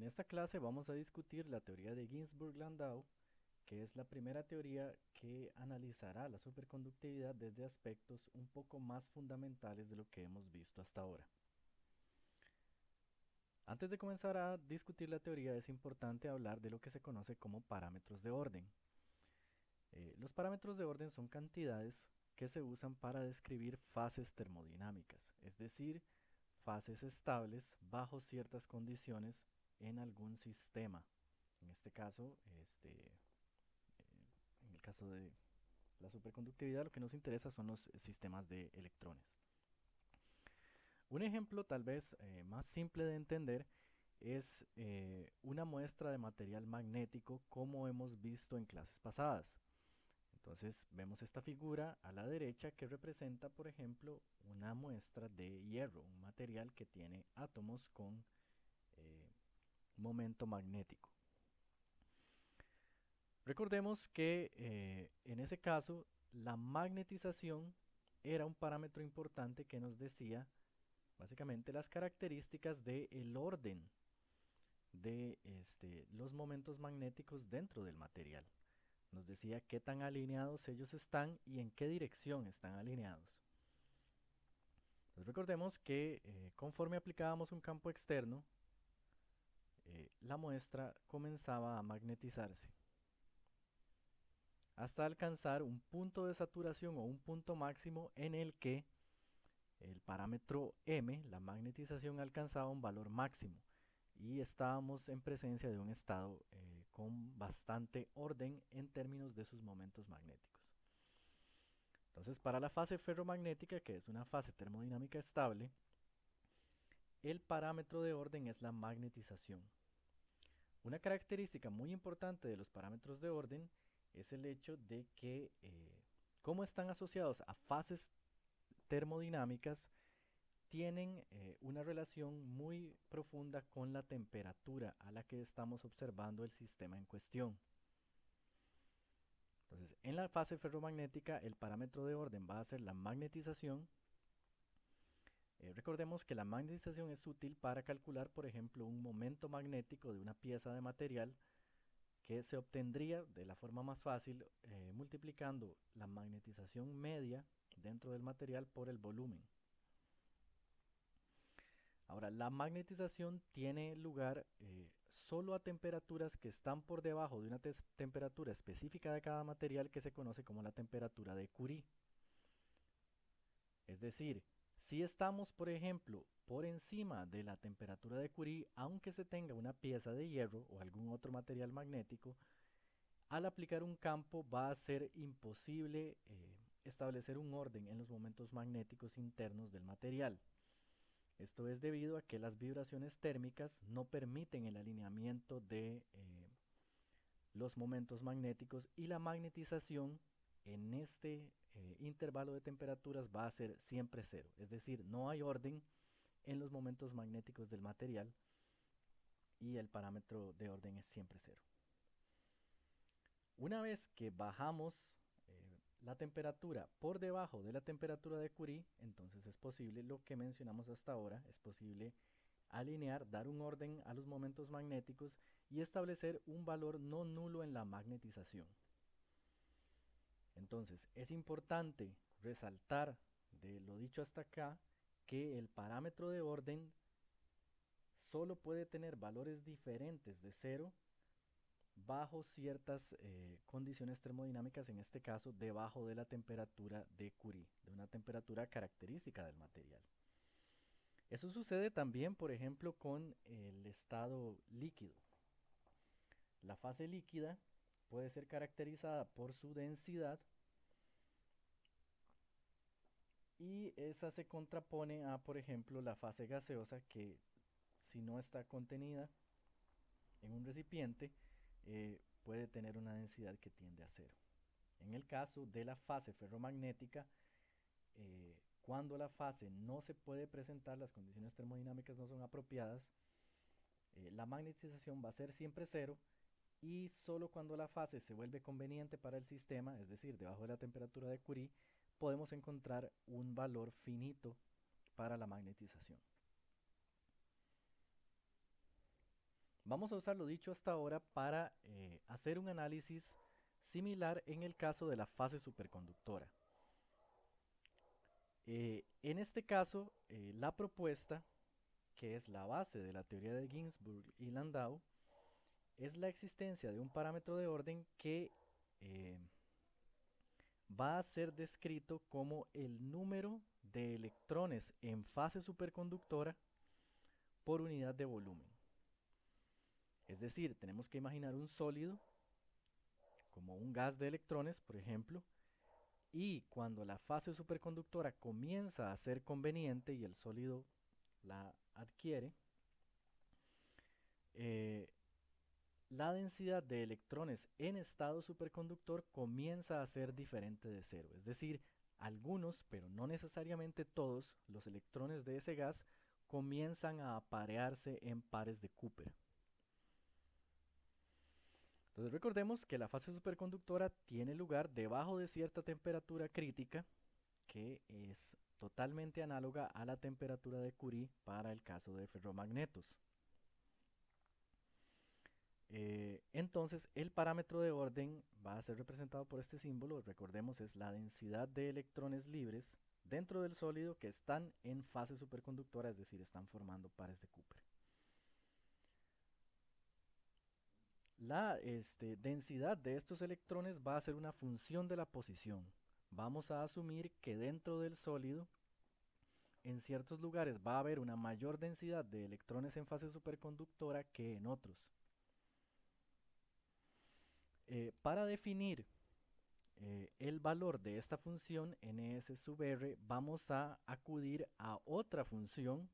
esta clase vamos a discutir la teoría de Ginzburg-Landau, que es la primera teoría que analizará la superconductividad desde aspectos un poco más fundamentales de lo que hemos visto hasta ahora. Antes de comenzar a discutir la teoría es importante hablar de lo que se conoce como parámetros de orden. Los parámetros de orden son cantidades que se usan para describir fases termodinámicas, es decir, fases estables bajo ciertas condiciones en algún sistema. En este caso, en el caso de la superconductividad, lo que nos interesa son los sistemas de electrones. Un ejemplo tal vez más simple de entender es una muestra de material magnético como hemos visto en clases pasadas. Entonces vemos esta figura a la derecha que representa, por ejemplo, una muestra de hierro, un material que tiene átomos con eh, momento magnético. Recordemos que en ese caso la magnetización era un parámetro importante que nos decía básicamente las características del orden de los momentos magnéticos dentro del material. Nos decía qué tan alineados ellos están y en qué dirección están alineados. Entonces recordemos que conforme aplicábamos un campo externo, la muestra comenzaba a magnetizarse hasta alcanzar un punto de saturación o un punto máximo en el que el parámetro M, la magnetización, alcanzaba un valor máximo y estábamos en presencia de un estado con bastante orden en términos de sus momentos magnéticos. Entonces, para la fase ferromagnética, que es una fase termodinámica estable, el parámetro de orden es la magnetización. Una característica muy importante de los parámetros de orden es el hecho de que, como están asociados a fases termodinámicas, tienen una relación muy profunda con la temperatura a la que estamos observando el sistema en cuestión. Entonces, en la fase ferromagnética, el parámetro de orden va a ser la magnetización. Recordemos que la magnetización es útil para calcular, por ejemplo, un momento magnético de una pieza de material que se obtendría de la forma más fácil multiplicando la magnetización media dentro del material por el volumen. Ahora, la magnetización tiene lugar solo a temperaturas que están por debajo de una temperatura específica de cada material que se conoce como la temperatura de Curie. Es decir, si estamos, por ejemplo, por encima de la temperatura de Curie, aunque se tenga una pieza de hierro o algún otro material magnético, al aplicar un campo va a ser imposible establecer un orden en los momentos magnéticos internos del material. Esto es debido a que las vibraciones térmicas no permiten el alineamiento de los momentos magnéticos y la magnetización en este intervalo de temperaturas va a ser siempre cero. Es decir, no hay orden en los momentos magnéticos del material y el parámetro de orden es siempre cero. Una vez que bajamos la temperatura por debajo de la temperatura de Curie, entonces es posible lo que mencionamos hasta ahora, es posible alinear, dar un orden a los momentos magnéticos y establecer un valor no nulo en la magnetización. Entonces es importante resaltar de lo dicho hasta acá que el parámetro de orden solo puede tener valores diferentes de cero bajo ciertas condiciones termodinámicas, en este caso debajo de la temperatura de Curie, de una temperatura característica del material. Eso sucede también, por ejemplo, con el estado líquido. La fase líquida puede ser caracterizada por su densidad y esa se contrapone a, por ejemplo, la fase gaseosa que si no está contenida en un recipiente puede tener una densidad que tiende a cero. En el caso de la fase ferromagnética, cuando la fase no se puede presentar, las condiciones termodinámicas no son apropiadas, la magnetización va a ser siempre cero y solo cuando la fase se vuelve conveniente para el sistema, es decir, debajo de la temperatura de Curie, podemos encontrar un valor finito para la magnetización. Vamos a usar lo dicho hasta ahora para hacer un análisis similar en el caso de la fase superconductora. En este caso, la propuesta, que es la base de la teoría de Ginzburg y Landau, es la existencia de un parámetro de orden que eh, va a ser descrito como el número de electrones en fase superconductora por unidad de volumen. Es decir, tenemos que imaginar un sólido como un gas de electrones, por ejemplo, y cuando la fase superconductora comienza a ser conveniente y el sólido la adquiere, eh, la densidad de electrones en estado superconductor comienza a ser diferente de cero. Es decir, algunos, pero no necesariamente todos, los electrones de ese gas comienzan a aparearse en pares de Cooper. Entonces recordemos que la fase superconductora tiene lugar debajo de cierta temperatura crítica que es totalmente análoga a la temperatura de Curie para el caso de ferromagnetos. Entonces el parámetro de orden va a ser representado por este símbolo, recordemos es la densidad de electrones libres dentro del sólido que están en fase superconductora, es decir, están formando pares de Cooper. La densidad de estos electrones va a ser una función de la posición. Vamos a asumir que dentro del sólido, en ciertos lugares va a haber una mayor densidad de electrones en fase superconductora que en otros. Para definir el valor de esta función ns sub r, vamos a acudir a otra función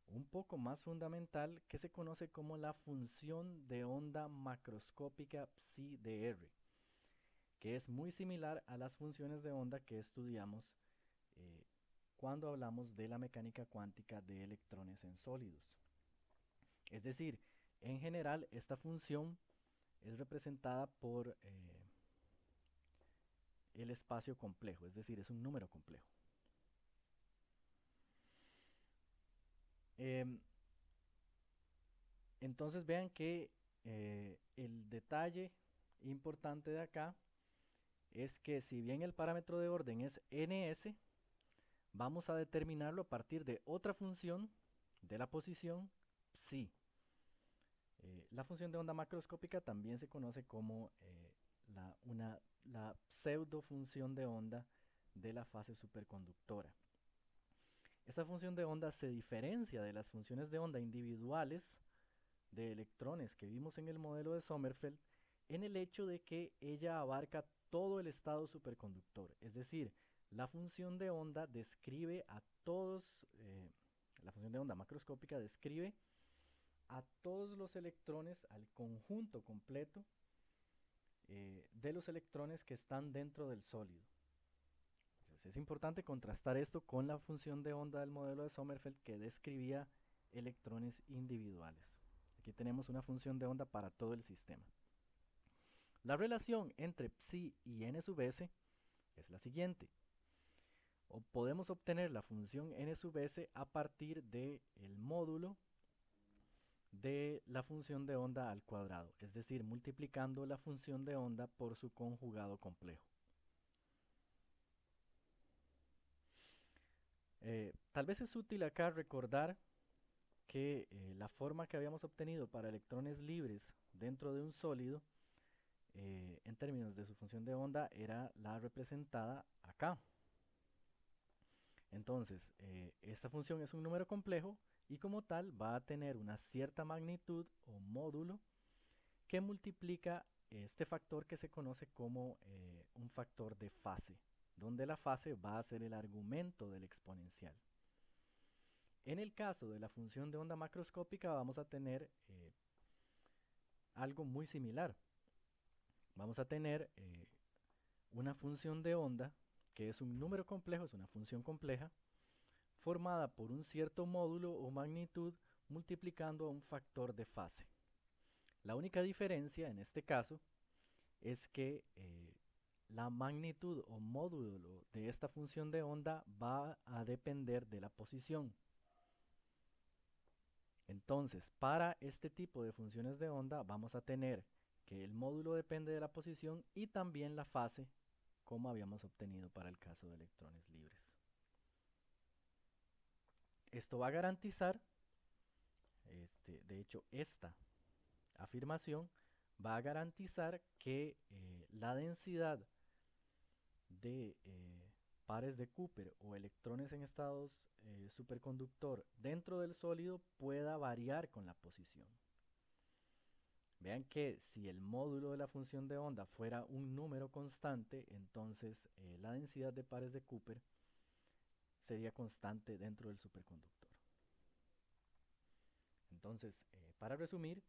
un poco más fundamental que se conoce como la función de onda macroscópica psi de r, que es muy similar a las funciones de onda que estudiamos eh, cuando hablamos de la mecánica cuántica de electrones en sólidos. Es decir, en general esta función es representada por el espacio complejo, es decir, es un número complejo. Entonces vean que el detalle importante de acá es que si bien el parámetro de orden es ns, vamos a determinarlo a partir de otra función de la posición psi. La función de onda macroscópica también se conoce como la pseudo función de onda de la fase superconductora. Esta función de onda se diferencia de las funciones de onda individuales de electrones que vimos en el modelo de Sommerfeld en el hecho de que ella abarca todo el estado superconductor. Es decir, la función de onda describe a todos, la función de onda macroscópica describe a todos los electrones, al conjunto completo de los electrones que están dentro del sólido. Entonces, es importante contrastar esto con la función de onda del modelo de Sommerfeld que describía electrones individuales. Aquí tenemos una función de onda para todo el sistema. La relación entre psi y n sub s es la siguiente. Podemos obtener la función n sub s a partir del módulo de la función de onda al cuadrado, es decir, multiplicando la función de onda por su conjugado complejo. Tal vez es útil acá recordar que la forma que habíamos obtenido para electrones libres dentro de un sólido, en términos de su función de onda, era la representada acá. Entonces, esta función es un número complejo y como tal va a tener una cierta magnitud o módulo que multiplica este factor que se conoce como un factor de fase, donde la fase va a ser el argumento del exponencial. En el caso de la función de onda macroscópica vamos a tener algo muy similar. Vamos a tener una función de onda que es un número complejo, es una función compleja, formada por un cierto módulo o magnitud multiplicando a un factor de fase. La única diferencia en este caso es que la magnitud o módulo de esta función de onda va a depender de la posición. Entonces, para este tipo de funciones de onda vamos a tener que el módulo depende de la posición y también la fase, como habíamos obtenido para el caso de electrones libres. Esto va a garantizar, de hecho, esta afirmación va a garantizar que la densidad de pares de Cooper o electrones en estados superconductor dentro del sólido pueda variar con la posición. Vean que si el módulo de la función de onda fuera un número constante, entonces la densidad de pares de Cooper sería constante dentro del superconductor. Entonces, para resumir,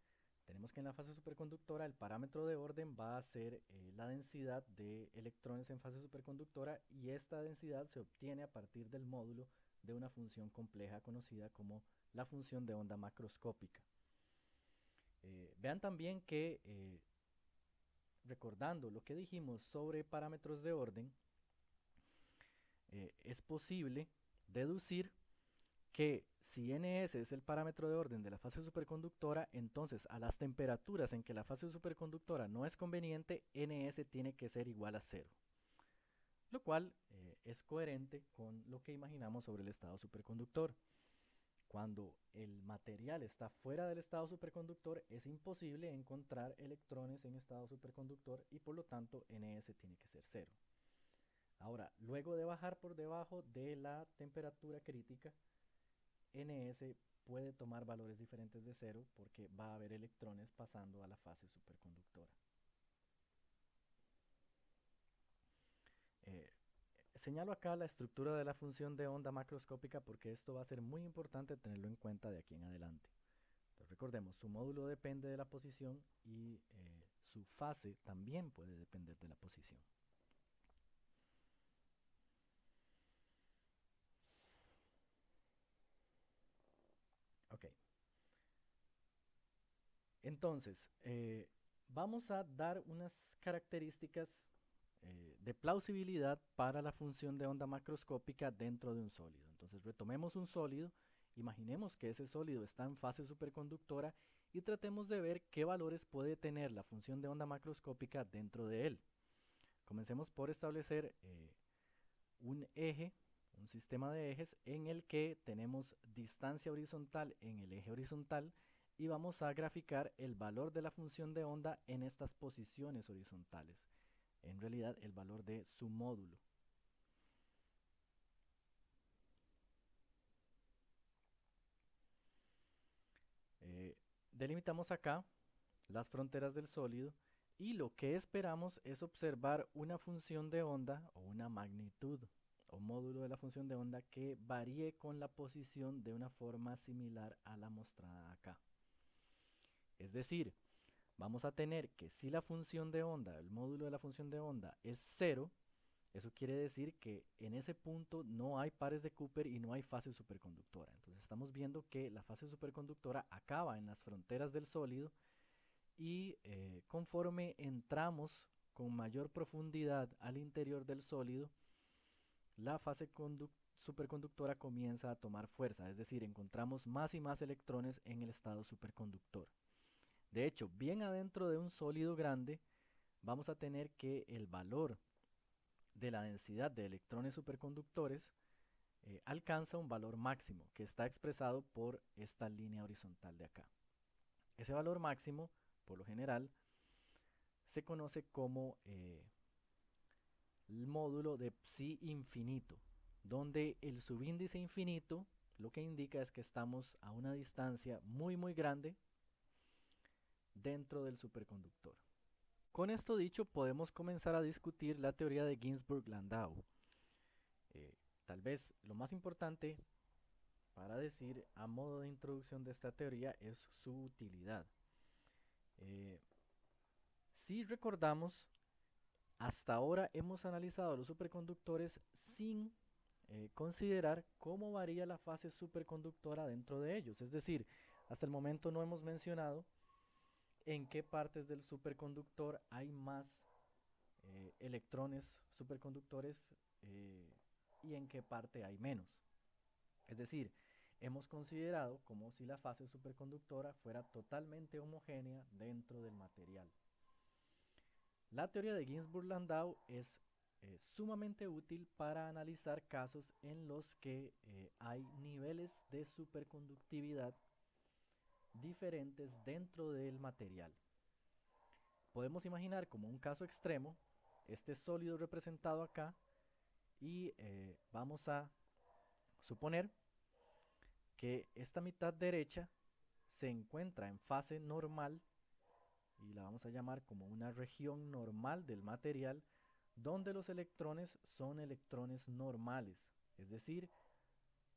tenemos que en la fase superconductora el parámetro de orden va a ser la densidad de electrones en fase superconductora, y esta densidad se obtiene a partir del módulo de una función compleja conocida como la función de onda macroscópica. Vean también que, recordando lo que dijimos sobre parámetros de orden, es posible deducir que si Ns es el parámetro de orden de la fase superconductora, entonces a las temperaturas en que la fase superconductora no es conveniente, Ns tiene que ser igual a 0, lo cual es coherente con lo que imaginamos sobre el estado superconductor. Cuando el material está fuera del estado superconductor, es imposible encontrar electrones en estado superconductor y por lo tanto Ns tiene que ser 0. Ahora, luego de bajar por debajo de la temperatura crítica, Ns puede tomar valores diferentes de 0 porque va a haber electrones pasando a la fase superconductora. Eh, Señalo acá la estructura de la función de onda macroscópica porque esto va a ser muy importante tenerlo en cuenta de aquí en adelante. Entonces, recordemos, su módulo depende de la posición y su fase también puede depender de la posición. Ok. Entonces, vamos a dar unas características de plausibilidad para la función de onda macroscópica dentro de un sólido. Entonces, retomemos un sólido, imaginemos que ese sólido está en fase superconductora y tratemos de ver qué valores puede tener la función de onda macroscópica dentro de él. Comencemos por establecer un eje, un sistema de ejes en el que tenemos distancia horizontal en el eje horizontal y vamos a graficar el valor de la función de onda en estas posiciones horizontales, en realidad el valor de su módulo. Delimitamos acá las fronteras del sólido y lo que esperamos es observar una función de onda o una magnitud o módulo de la función de onda que varíe con la posición de una forma similar a la mostrada acá. Es decir, vamos a tener que si la función de onda, el módulo de la función de onda es 0, eso quiere decir que en ese punto no hay pares de Cooper y no hay fase superconductora. Entonces estamos viendo que la fase superconductora acaba en las fronteras del sólido y conforme entramos con mayor profundidad al interior del sólido, la fase superconductora comienza a tomar fuerza, es decir, encontramos más y más electrones en el estado superconductor. De hecho, bien adentro de un sólido grande, vamos a tener que el valor de la densidad de electrones superconductores alcanza un valor máximo que está expresado por esta línea horizontal de acá. Ese valor máximo, por lo general, se conoce como el módulo de psi infinito, donde el subíndice infinito lo que indica es que estamos a una distancia muy muy grande dentro del superconductor. Con esto dicho, podemos comenzar a discutir la teoría de Ginzburg-Landau. Tal vez lo más importante para decir a modo de introducción de esta teoría es su utilidad. Si recordamos, hasta ahora hemos analizado los superconductores sin considerar cómo varía la fase superconductora dentro de ellos. Es decir, hasta el momento no hemos mencionado en qué partes del superconductor hay más electrones superconductores y en qué parte hay menos. Es decir, hemos considerado como si la fase superconductora fuera totalmente homogénea dentro del material. La teoría de Ginzburg-Landau es sumamente útil para analizar casos en los que hay niveles de superconductividad diferentes dentro del material. Podemos imaginar como un caso extremo este sólido representado acá y vamos a suponer que esta mitad derecha se encuentra en fase normal y la vamos a llamar como una región normal del material donde los electrones son electrones normales, es decir,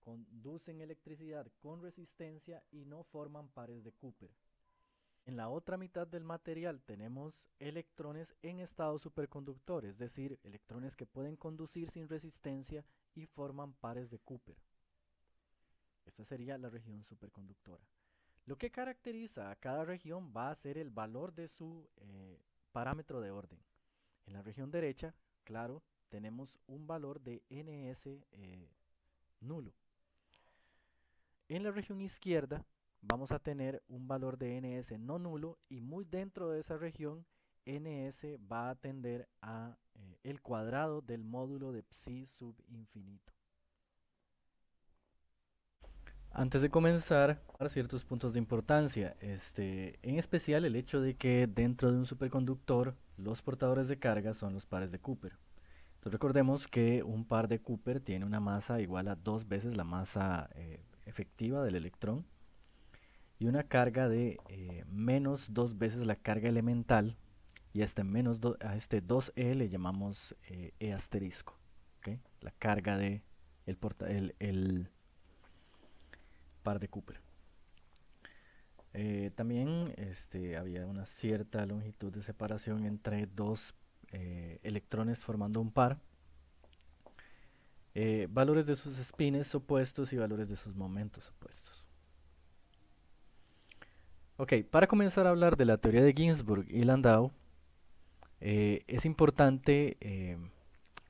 conducen electricidad con resistencia y no forman pares de Cooper. En la otra mitad del material tenemos electrones en estado superconductor, es decir, electrones que pueden conducir sin resistencia y forman pares de Cooper. Esta sería la región superconductora. Lo que caracteriza a cada región va a ser el valor de su parámetro de orden. En la región derecha, claro, tenemos un valor de ns nulo. En la región izquierda vamos a tener un valor de ns no nulo y muy dentro de esa región ns va a tender a el cuadrado del módulo de psi sub infinito. Antes de comenzar, ciertos puntos de importancia, en especial el hecho de que dentro de un superconductor los portadores de carga son los pares de Cooper. Entonces recordemos que un par de Cooper tiene una masa igual a 2 veces la masa efectiva del electrón y una carga de menos 2 veces la carga elemental, y a este 2e le llamamos E asterisco, ¿okay? La carga de el par de Cooper. También había una cierta longitud de separación entre dos electrones formando un par, valores de sus spines opuestos y valores de sus momentos opuestos. Ok, para comenzar a hablar de la teoría de Ginzburg y Landau, es importante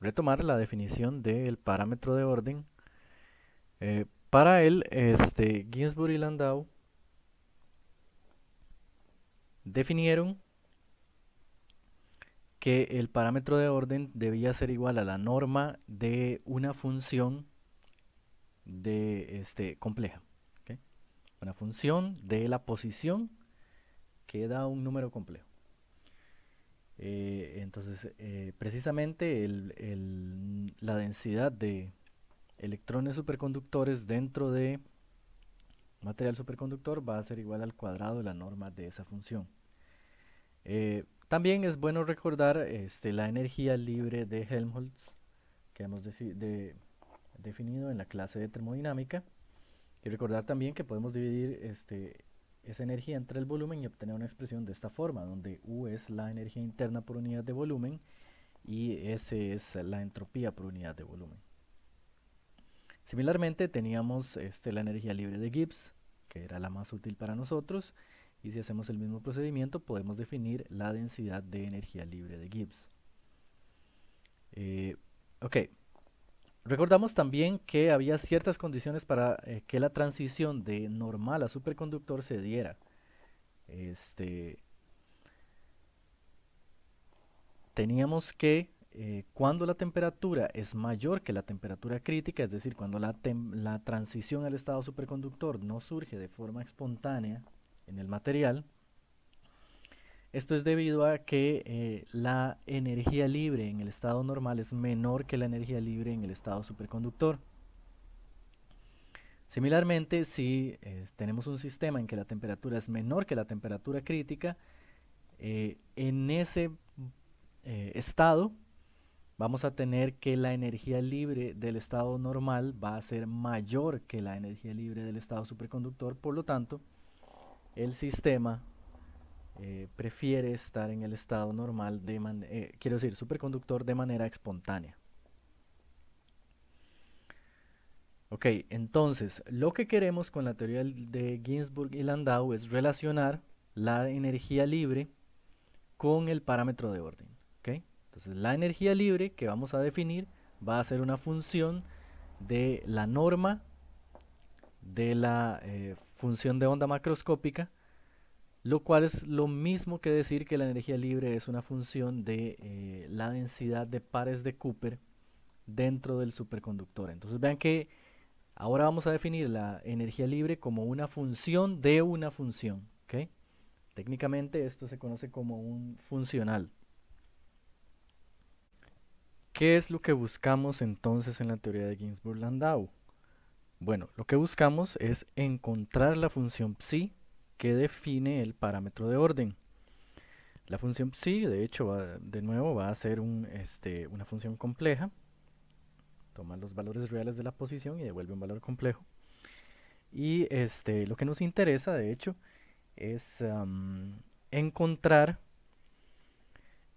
retomar la definición del parámetro de orden. Para él, Ginzburg y Landau definieron que el parámetro de orden debía ser igual a la norma de una función compleja, ¿okay? Una función de la posición que da un número complejo. Entonces, precisamente la densidad de electrones superconductores dentro de material superconductor va a ser igual al cuadrado de la norma de esa función. También es bueno recordar la energía libre de Helmholtz que hemos definido en la clase de termodinámica, y recordar también que podemos dividir esa energía entre el volumen y obtener una expresión de esta forma, donde U es la energía interna por unidad de volumen y S es la entropía por unidad de volumen. Similarmente teníamos la energía libre de Gibbs, que era la más útil para nosotros, y si hacemos el mismo procedimiento podemos definir la densidad de energía libre de Gibbs. Ok, recordamos también que había ciertas condiciones para que la transición de normal a superconductor se diera. Teníamos que cuando la temperatura es mayor que la temperatura crítica, es decir, cuando la transición al estado superconductor no surge de forma espontánea en el material, esto es debido a que la energía libre en el estado normal es menor que la energía libre en el estado superconductor. Similarmente, si tenemos un sistema en que la temperatura es menor que la temperatura crítica, en ese estado vamos a tener que la energía libre del estado normal va a ser mayor que la energía libre del estado superconductor, por lo tanto, el sistema prefiere estar en el estado normal, quiero decir, superconductor de manera espontánea. Ok, entonces, lo que queremos con la teoría de Ginzburg y Landau es relacionar la energía libre con el parámetro de orden. ¿Okay? Entonces, la energía libre que vamos a definir va a ser una función de la norma de la función de onda macroscópica, lo cual es lo mismo que decir que la energía libre es una función de la densidad de pares de Cooper dentro del superconductor. Entonces vean que ahora vamos a definir la energía libre como una función de una función. ¿Okay? Técnicamente esto se conoce como un funcional. ¿Qué es lo que buscamos entonces en la teoría de Ginzburg-Landau? Bueno, lo que buscamos es encontrar la función psi que define el parámetro de orden. La función psi, de hecho, de nuevo va a ser una función compleja. Toma los valores reales de la posición y devuelve un valor complejo. Y lo que nos interesa, de hecho, es encontrar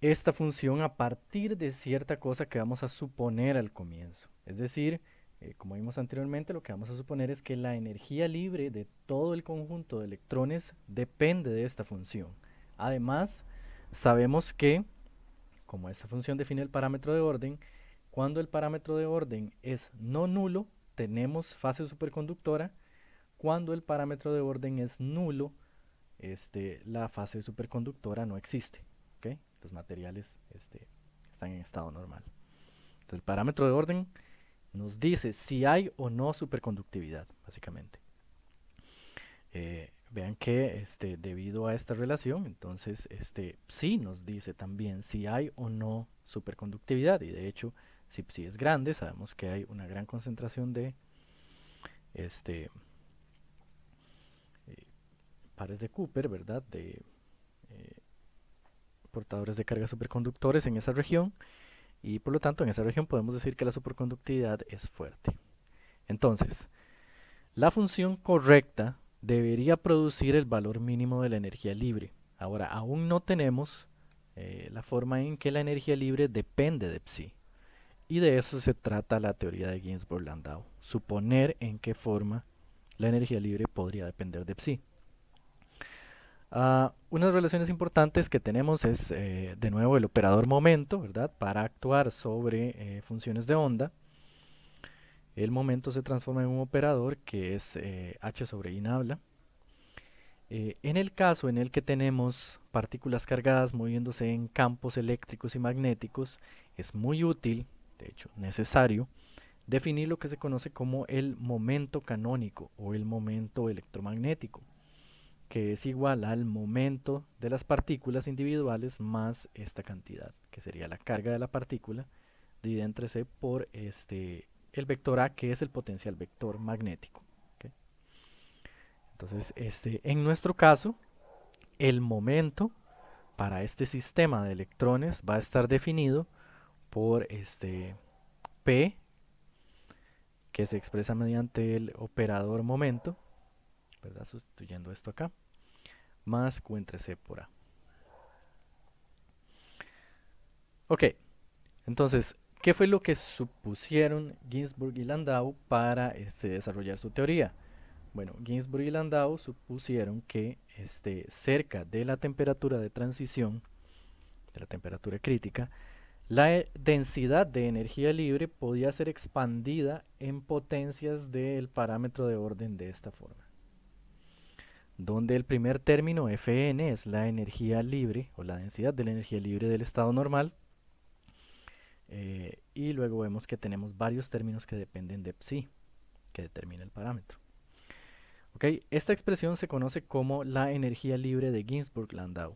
esta función a partir de cierta cosa que vamos a suponer al comienzo. Es decir, como vimos anteriormente, lo que vamos a suponer es que la energía libre de todo el conjunto de electrones depende de esta función. Además, sabemos que, como esta función define el parámetro de orden, cuando el parámetro de orden es no nulo, tenemos fase superconductora. Cuando el parámetro de orden es nulo, la fase superconductora no existe. ¿Okay? Los materiales están en estado normal. Entonces, el parámetro de orden nos dice si hay o no superconductividad, básicamente. Vean que debido a esta relación, entonces psi nos dice también si hay o no superconductividad. Y de hecho, si psi es grande, sabemos que hay una gran concentración de pares de Cooper, ¿verdad? De portadores de carga superconductores en esa región. Y por lo tanto, en esa región podemos decir que la superconductividad es fuerte. Entonces, la función correcta debería producir el valor mínimo de la energía libre. Ahora, aún no tenemos la forma en que la energía libre depende de psi. Y de eso se trata la teoría de Ginzburg-Landau. Suponer en qué forma la energía libre podría depender de psi. Unas relaciones importantes que tenemos es, de nuevo, el operador momento, ¿verdad? Para actuar sobre funciones de onda, el momento se transforma en un operador que es h sobre i nabla. En el caso en el que tenemos partículas cargadas moviéndose en campos eléctricos y magnéticos, es muy útil, de hecho necesario, definir lo que se conoce como el momento canónico o el momento electromagnético, que es igual al momento de las partículas individuales más esta cantidad, que sería la carga de la partícula dividida entre c por el vector a, que es el potencial vector magnético. ¿Okay? Entonces, en nuestro caso, el momento para este sistema de electrones va a estar definido por P, que se expresa mediante el operador momento, ¿verdad? Sustituyendo esto acá, más Q entre C por A. Ok, entonces, ¿qué fue lo que supusieron Ginzburg y Landau para desarrollar su teoría? Bueno, Ginzburg y Landau supusieron que cerca de la temperatura de transición, de la temperatura crítica, la densidad de energía libre podía ser expandida en potencias del parámetro de orden de esta forma, donde el primer término Fn es la energía libre o la densidad de la energía libre del estado normal, y luego vemos que tenemos varios términos que dependen de psi, que determina el parámetro. Okay, esta expresión se conoce como la energía libre de Ginzburg-Landau.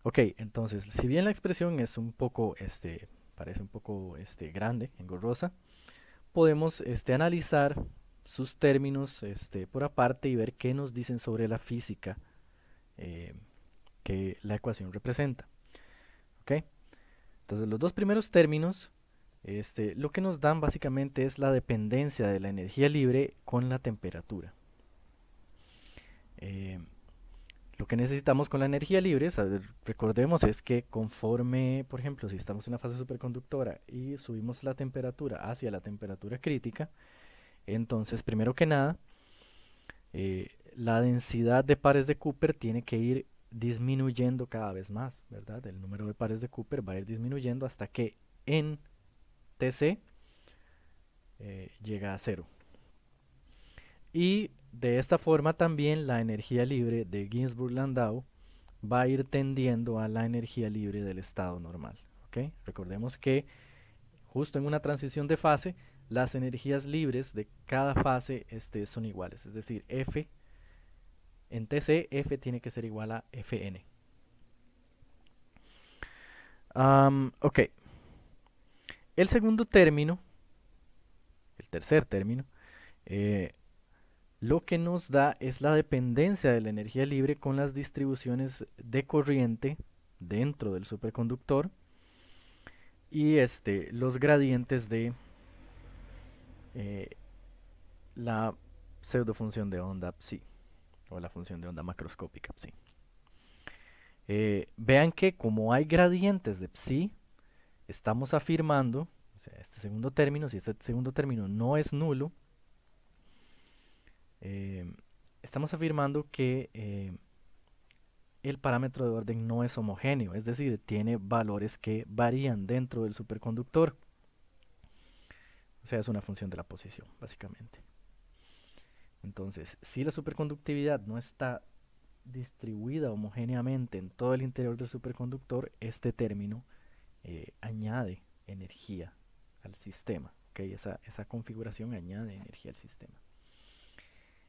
Ok, entonces, si bien la expresión es un poco, parece un poco grande, engorrosa, podemos analizar sus términos por aparte y ver qué nos dicen sobre la física eh, que la ecuación representa. ¿Okay? Entonces los dos primeros términos lo que nos dan básicamente es la dependencia de la energía libre con la temperatura. Lo que necesitamos con la energía libre, recordemos, es que conforme, por ejemplo, si estamos en una fase superconductora y subimos la temperatura hacia la temperatura crítica, entonces, primero que nada, la densidad de pares de Cooper tiene que ir disminuyendo cada vez más, ¿verdad? El número de pares de Cooper va a ir disminuyendo hasta que en Tc llega a cero. Y de esta forma también la energía libre de Ginzburg-Landau va a ir tendiendo a la energía libre del estado normal. ¿Ok? Recordemos que justo en una transición de fase, las energías libres de cada fase son iguales. Es decir, F en TC, F tiene que ser igual a Fn. Ok. El segundo término, el tercer término, eh, lo que nos da es la dependencia de la energía libre con las distribuciones de corriente dentro del superconductor y los gradientes de eh, la pseudofunción de onda psi o la función de onda macroscópica psi. Vean que como hay gradientes de psi, estamos afirmando, o sea, este segundo término, si este segundo término no es nulo, eh, estamos afirmando que el parámetro de orden no es homogéneo, es decir, tiene valores que varían dentro del superconductor. O sea, es una función de la posición, básicamente. Entonces, si la superconductividad no está distribuida homogéneamente en todo el interior del superconductor, este término añade energía al sistema. ¿Okay? Esa configuración añade energía al sistema.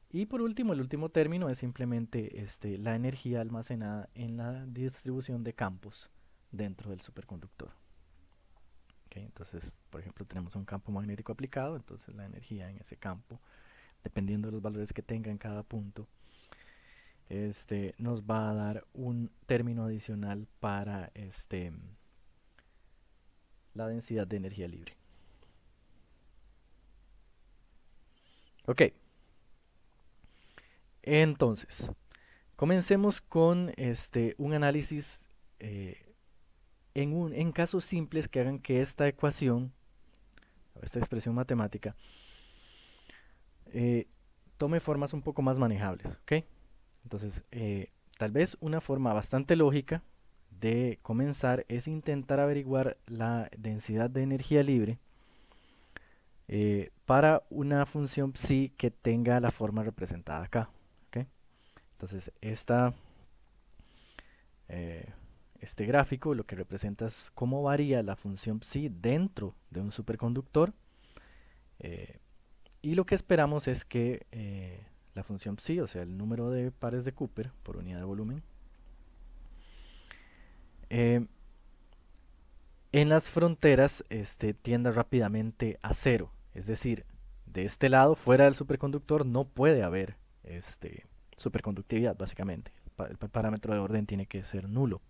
Y por último, el último término es simplemente la energía almacenada en la distribución de campos dentro del superconductor. ¿Okay? Entonces, por ejemplo, tenemos un campo magnético aplicado, entonces la energía en ese campo, dependiendo de los valores que tenga en cada punto, nos va a dar un término adicional para la densidad de energía libre. Ok, entonces, comencemos con un análisis en casos simples que hagan que esta ecuación, esta expresión matemática, eh, tome formas un poco más manejables. ¿Ok? Entonces, tal vez una forma bastante lógica de comenzar es intentar averiguar la densidad de energía libre para una función psi que tenga la forma representada acá. ¿Ok? Entonces, eh, este gráfico lo que representa es cómo varía la función psi dentro de un superconductor. eh, y lo que esperamos es que la función psi, o sea, el número de pares de Cooper por unidad de volumen, eh, en las fronteras tienda rápidamente a cero. Es decir, de este lado, fuera del superconductor, no puede haber superconductividad, básicamente. El parámetro de orden tiene que ser nulo.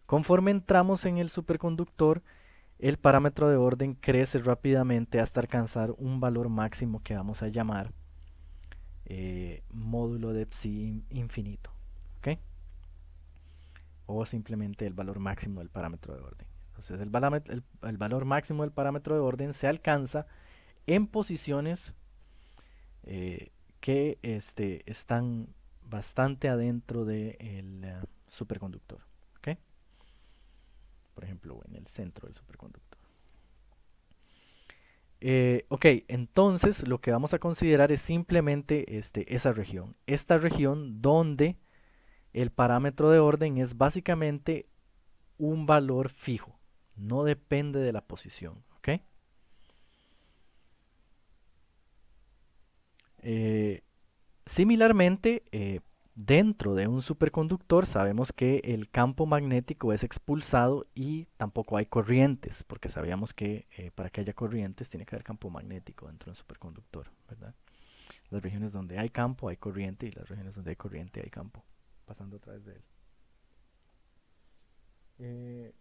Conforme entramos en el superconductor, el parámetro de orden crece rápidamente hasta alcanzar un valor máximo que vamos a llamar módulo de psi infinito. ¿Ok? O simplemente el valor máximo del parámetro de orden. Entonces el valor máximo del parámetro de orden se alcanza en posiciones que están bastante adentro del superconductor. ¿Ok? Por ejemplo, en el centro del superconductor. Ok, entonces lo que vamos a considerar es simplemente esa región. Esta región donde el parámetro de orden es básicamente un valor fijo. No depende de la posición. ¿Ok? Eh, Similarmente, dentro de un superconductor sabemos que el campo magnético es expulsado y tampoco hay corrientes, porque sabíamos que para que haya corrientes tiene que haber campo magnético dentro de un superconductor, ¿verdad? Las regiones donde hay campo hay corriente y las regiones donde hay corriente hay campo pasando a través de él. Eh,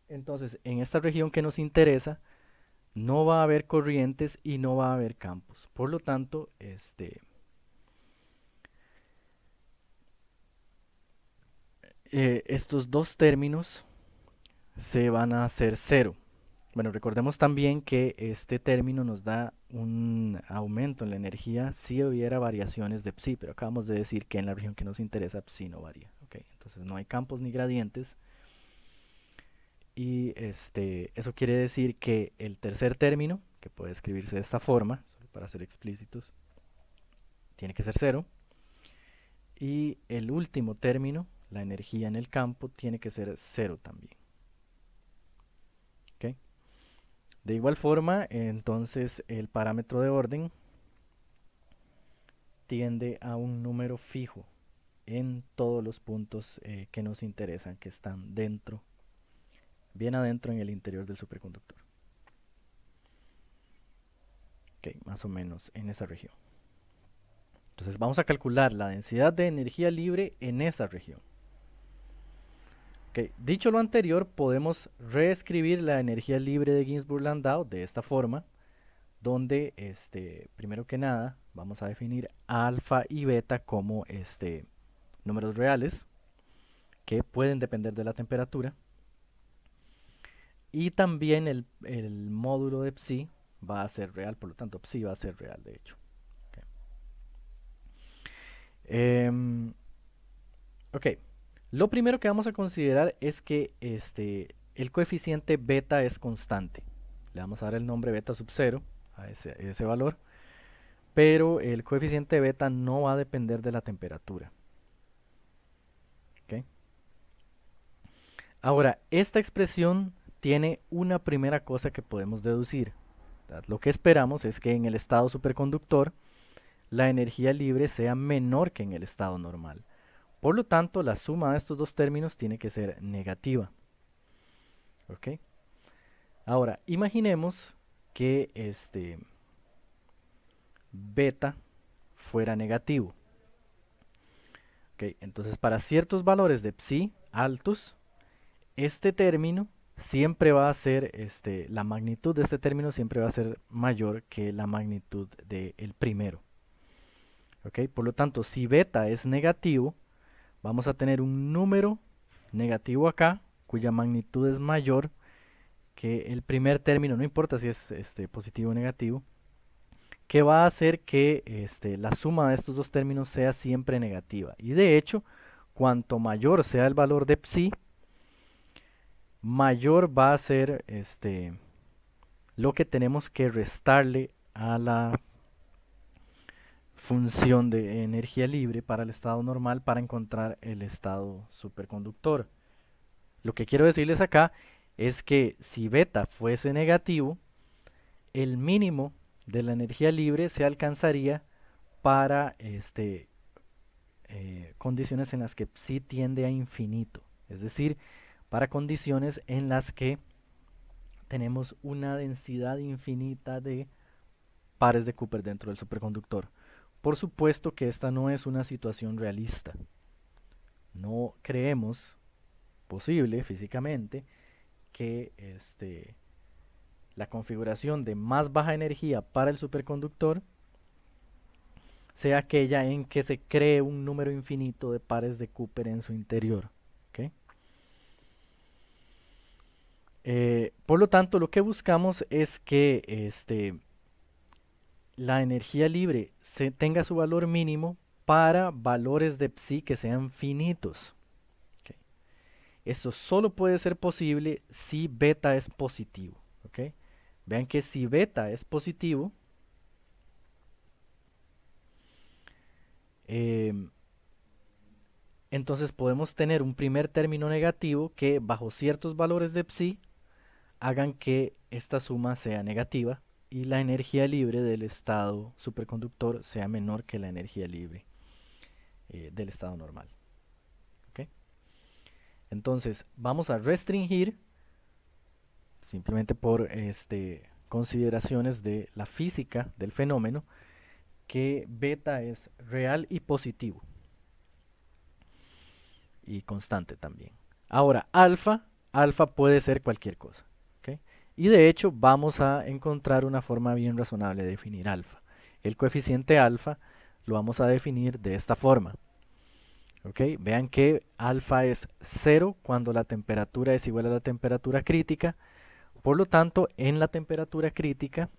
entonces, en esta región que nos interesa, no va a haber corrientes y no va a haber campos. Por lo tanto, estos dos términos se van a hacer cero. Bueno, recordemos también que este término nos da un aumento en la energía si hubiera variaciones de psi, pero acabamos de decir que en la región que nos interesa psi no varía. Okay, entonces no hay campos ni gradientes y eso quiere decir que el tercer término, que puede escribirse de esta forma, solo para ser explícitos, tiene que ser 0. Y el último término, la energía en el campo, tiene que ser 0 también. ¿Ok? De igual forma, entonces el parámetro de orden tiende a un número fijo en todos los puntos que nos interesan, que están dentro, bien adentro en el interior del superconductor. Ok, más o menos en esa región. Entonces vamos a calcular la densidad de energía libre en esa región. Okay. Dicho lo anterior, podemos reescribir la energía libre de Ginzburg-Landau de esta forma, donde primero que nada vamos a definir alfa y beta como números reales que pueden depender de la temperatura, y también el módulo de psi va a ser real, por lo tanto psi va a ser real de hecho. Okay. Ok, lo primero que vamos a considerar es que el coeficiente beta es constante. Le vamos a dar el nombre beta sub 0 a ese valor, pero el coeficiente beta no va a depender de la temperatura. ¿Okay? Ahora, esta expresión tiene una primera cosa que podemos deducir. ¿Verdad? Lo que esperamos es que en el estado superconductor la energía libre sea menor que en el estado normal. Por lo tanto, la suma de estos dos términos tiene que ser negativa. ¿Ok? Ahora, imaginemos que beta fuera negativo. ¿Ok? Entonces, para ciertos valores de psi altos, este término siempre va a ser, la magnitud de este término siempre va a ser mayor que la magnitud del primero. ¿Ok? Por lo tanto, si beta es negativo, vamos a tener un número negativo acá, cuya magnitud es mayor que el primer término, no importa si es positivo o negativo, que va a hacer que la suma de estos dos términos sea siempre negativa. Y de hecho, cuanto mayor sea el valor de psi, mayor va a ser lo que tenemos que restarle a la función de energía libre para el estado normal para encontrar el estado superconductor. Lo que quiero decirles acá es que si beta fuese negativo, el mínimo de la energía libre se alcanzaría para condiciones en las que psi tiende a infinito, es decir, para condiciones en las que tenemos una densidad infinita de pares de Cooper dentro del superconductor. Por supuesto que esta no es una situación realista. No creemos posible físicamente que la configuración de más baja energía para el superconductor sea aquella en que se cree un número infinito de pares de Cooper en su interior. ¿Okay? Por lo tanto, lo que buscamos es que la energía libre tenga su valor mínimo para valores de psi que sean finitos. ¿Okay? Esto solo puede ser posible si beta es positivo. ¿Okay? Vean que si beta es positivo, eh, entonces podemos tener un primer término negativo que bajo ciertos valores de psi hagan que esta suma sea negativa y la energía libre del estado superconductor sea menor que la energía libre del estado normal. ¿Okay? Entonces vamos a restringir simplemente por consideraciones de la física del fenómeno que beta es real y positivo y constante también. Ahora alfa puede ser cualquier cosa. ¿Okay? Y de hecho vamos a encontrar una forma bien razonable de definir alfa. El coeficiente alfa lo vamos a definir de esta forma. ¿Okay? Vean que alfa es 0 cuando la temperatura es igual a la temperatura crítica. Por lo tanto, en la temperatura crítica,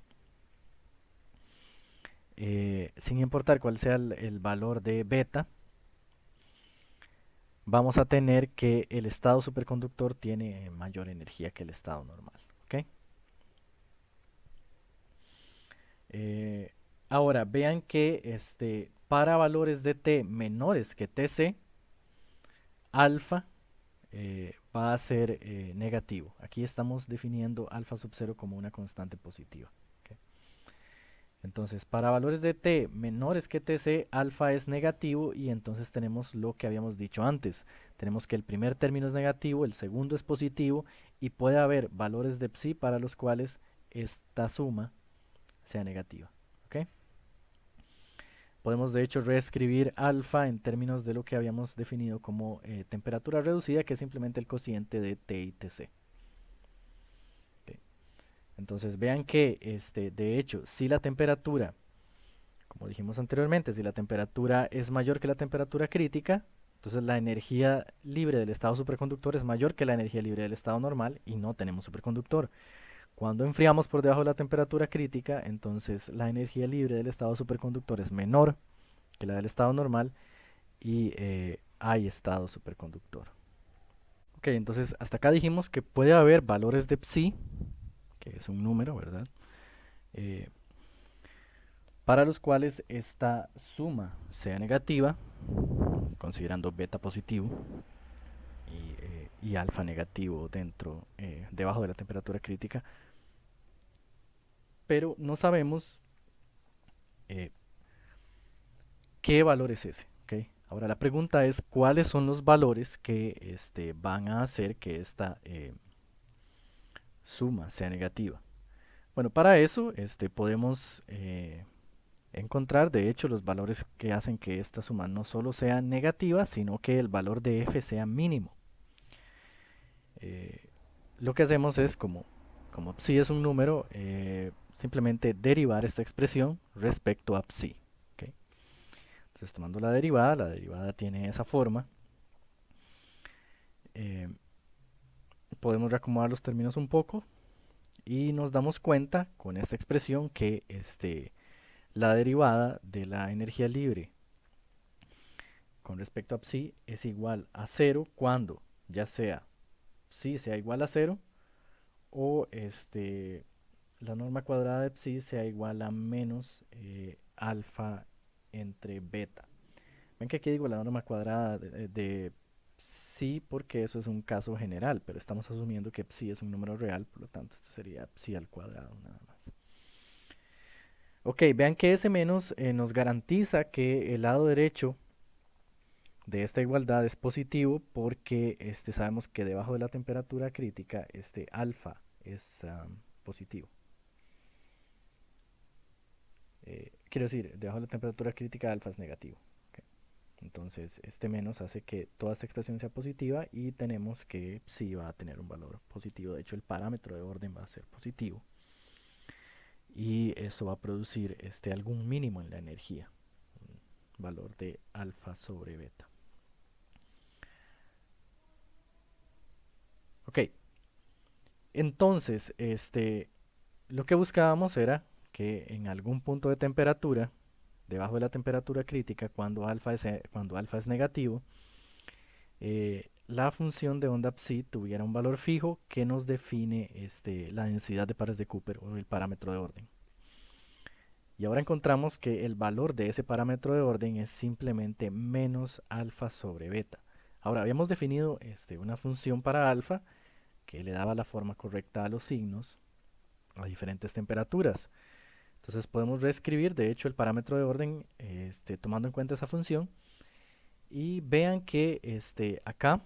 sin importar cuál sea el valor de beta, vamos a tener que el estado superconductor tiene mayor energía que el estado normal. ¿Okay? Ahora, vean que para valores de t menores que tc, alfa va a ser negativo. Aquí estamos definiendo alfa sub 0 como una constante positiva. ¿Ok? Entonces, para valores de t menores que tc, alfa es negativo y entonces tenemos lo que habíamos dicho antes. Tenemos que el primer término es negativo, el segundo es positivo y puede haber valores de psi para los cuales esta suma sea negativa. ¿Ok? Podemos de hecho reescribir alfa en términos de lo que habíamos definido como temperatura reducida, que es simplemente el cociente de T y Tc. Ok. Entonces vean que de hecho, si la temperatura, como dijimos anteriormente, si la temperatura es mayor que la temperatura crítica, entonces la energía libre del estado superconductor es mayor que la energía libre del estado normal y no tenemos superconductor. Cuando enfriamos por debajo de la temperatura crítica, entonces la energía libre del estado superconductor es menor que la del estado normal y hay estado superconductor. Ok, entonces hasta acá dijimos que puede haber valores de psi, que es un número, ¿verdad? Eh, para los cuales esta suma sea negativa, considerando beta positivo y alfa negativo debajo de la temperatura crítica, pero no sabemos eh, qué valor es ese. ¿Okay? Ahora la pregunta es cuáles son los valores que van a hacer que esta suma sea negativa. Bueno, para eso podemos encontrar de hecho los valores que hacen que esta suma no solo sea negativa, sino que el valor de f sea mínimo. Eh, lo que hacemos es, como psi es un número, simplemente derivar esta expresión respecto a psi. ¿Okay? Entonces tomando la derivada tiene esa forma. Eh, podemos reacomodar los términos un poco y nos damos cuenta con esta expresión que la derivada de la energía libre con respecto a psi es igual a 0 cuando ya sea psi sea igual a 0 o la norma cuadrada de psi sea igual a menos alfa entre beta. Ven que aquí digo la norma cuadrada de psi porque eso es un caso general, pero estamos asumiendo que psi es un número real, por lo tanto esto sería psi al cuadrado nada más. Ok, vean que ese menos nos garantiza que el lado derecho de esta igualdad es positivo porque sabemos que debajo de la temperatura crítica alfa es positivo. Quiero decir, debajo de la temperatura crítica alfa es negativo. Okay. Entonces este menos hace que toda esta expresión sea positiva y tenemos que psi va a tener un valor positivo. De hecho el parámetro de orden va a ser positivo y eso va a producir algún mínimo en la energía, un valor de alfa sobre beta. Ok, entonces lo que buscábamos era que en algún punto de temperatura, debajo de la temperatura crítica, cuando alfa es negativo, la función de onda psi tuviera un valor fijo que nos define la densidad de pares de Cooper o el parámetro de orden. Y ahora encontramos que el valor de ese parámetro de orden es simplemente menos alfa sobre beta. Ahora, habíamos definido una función para alfa que le daba la forma correcta a los signos a diferentes temperaturas. Entonces podemos reescribir, de hecho, el parámetro de orden tomando en cuenta esa función. Y vean que acá,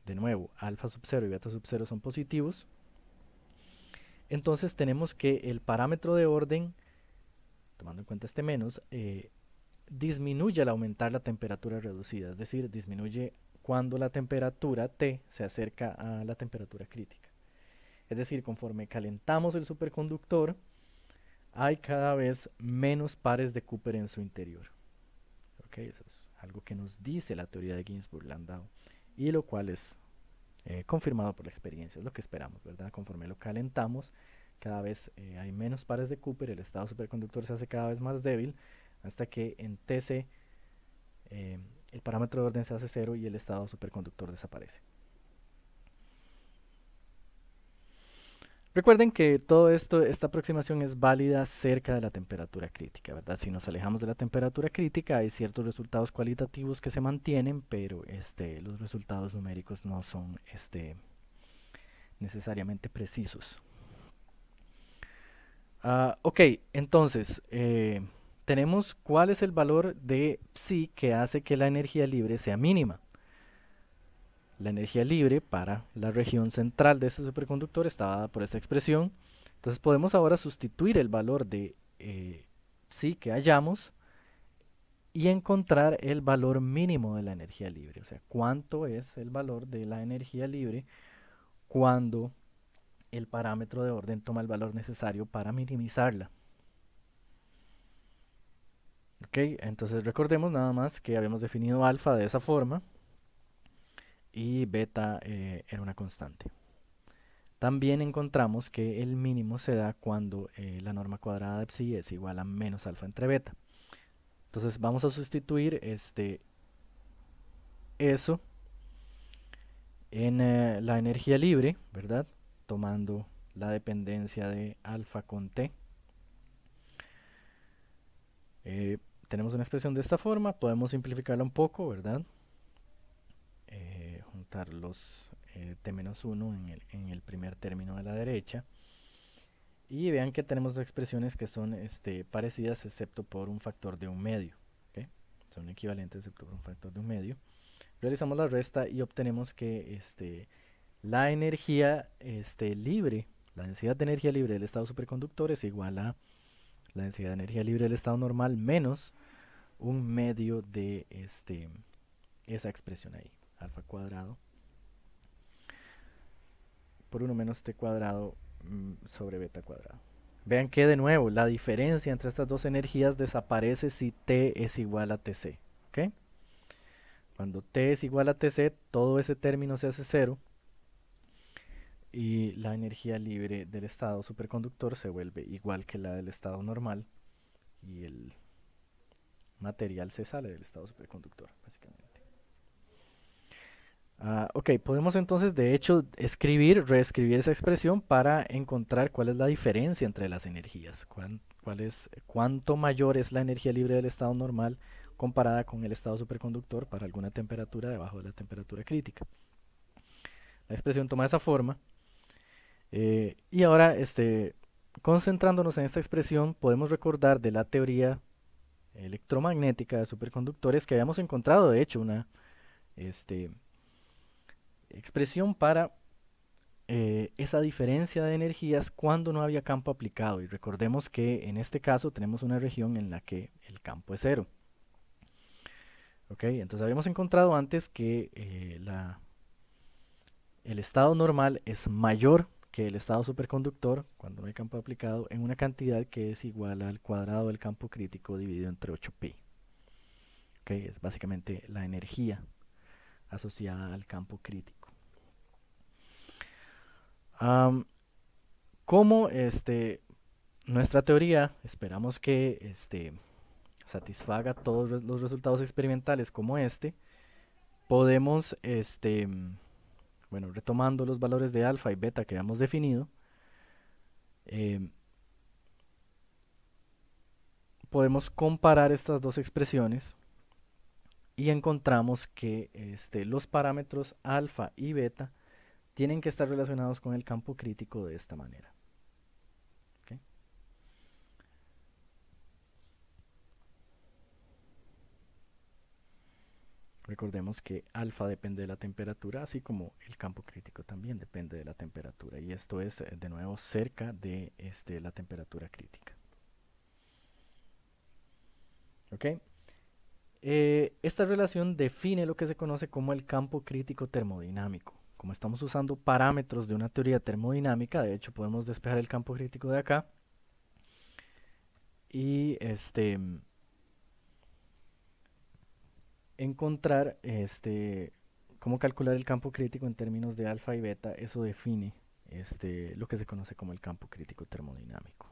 de nuevo, alfa sub 0 y beta sub 0 son positivos. Entonces tenemos que el parámetro de orden, tomando en cuenta este menos, disminuye al aumentar la temperatura reducida. Es decir, disminuye cuando la temperatura T se acerca a la temperatura crítica. Es decir, conforme calentamos el superconductor, hay cada vez menos pares de Cooper en su interior. ¿Okay? Eso es algo que nos dice la teoría de Ginzburg-Landau y lo cual es confirmado por la experiencia, es lo que esperamos, ¿verdad? Conforme lo calentamos, cada vez hay menos pares de Cooper, el estado superconductor se hace cada vez más débil, hasta que en TC el parámetro de orden se hace cero y el estado superconductor desaparece. Recuerden que todo esto, esta aproximación es válida cerca de la temperatura crítica, ¿verdad? Si nos alejamos de la temperatura crítica hay ciertos resultados cualitativos que se mantienen, pero los resultados numéricos no son necesariamente precisos. Ok, entonces tenemos cuál es el valor de psi que hace que la energía libre sea mínima. La energía libre para la región central de este superconductor está dada por esta expresión. Entonces podemos ahora sustituir el valor de psi que hallamos y encontrar el valor mínimo de la energía libre. O sea, cuánto es el valor de la energía libre cuando el parámetro de orden toma el valor necesario para minimizarla. Ok, entonces recordemos nada más que habíamos definido alfa de esa forma y beta era una constante. También encontramos que el mínimo se da cuando la norma cuadrada de psi es igual a menos alfa entre beta. Entonces vamos a sustituir eso en la energía libre, ¿verdad? Tomando la dependencia de alfa con t. Tenemos una expresión de esta forma, podemos simplificarla un poco, ¿verdad? Juntar los t-1 en el primer término de la derecha. Y vean que tenemos dos expresiones que son parecidas excepto por un factor de un medio. ¿Okay? Son equivalentes excepto por un factor de un medio. Realizamos la resta y obtenemos que la energía libre, la densidad de energía libre del estado superconductor es igual a la densidad de energía libre del estado normal menos un medio de esa expresión ahí, alfa cuadrado por 1 menos t cuadrado sobre beta cuadrado. Vean que de nuevo la diferencia entre estas dos energías desaparece si t es igual a tc. ¿Okay? Cuando t es igual a tc, todo ese término se hace cero y la energía libre del estado superconductor se vuelve igual que la del estado normal y el material se sale del estado superconductor, básicamente. Ok, podemos entonces de hecho reescribir esa expresión para encontrar cuál es la diferencia entre las energías, cuánto mayor es la energía libre del estado normal comparada con el estado superconductor para alguna temperatura debajo de la temperatura crítica. La expresión toma esa forma y ahora concentrándonos en esta expresión podemos recordar de la teoría electromagnética de superconductores que habíamos encontrado de hecho una este, expresión para esa diferencia de energías cuando no había campo aplicado. Y recordemos que en este caso tenemos una región en la que el campo es cero. ¿Ok? Entonces habíamos encontrado antes que el estado normal es mayor que el estado superconductor cuando no hay campo aplicado en una cantidad que es igual al cuadrado del campo crítico dividido entre 8pi. ¿Ok? Es básicamente la energía asociada al campo crítico. Como nuestra teoría esperamos que satisfaga todos los resultados experimentales como podemos, bueno, retomando los valores de alfa y beta que habíamos definido, eh, podemos comparar estas dos expresiones y encontramos que los parámetros alfa y beta tienen que estar relacionados con el campo crítico de esta manera. ¿Okay? Recordemos que alfa depende de la temperatura, así como el campo crítico también depende de la temperatura. Y esto es, de nuevo, cerca de la temperatura crítica. ¿Ok? Esta relación define lo que se conoce como el campo crítico termodinámico. Como estamos usando parámetros de una teoría termodinámica, de hecho podemos despejar el campo crítico de acá y encontrar cómo calcular el campo crítico en términos de alfa y beta. Eso define lo que se conoce como el campo crítico termodinámico.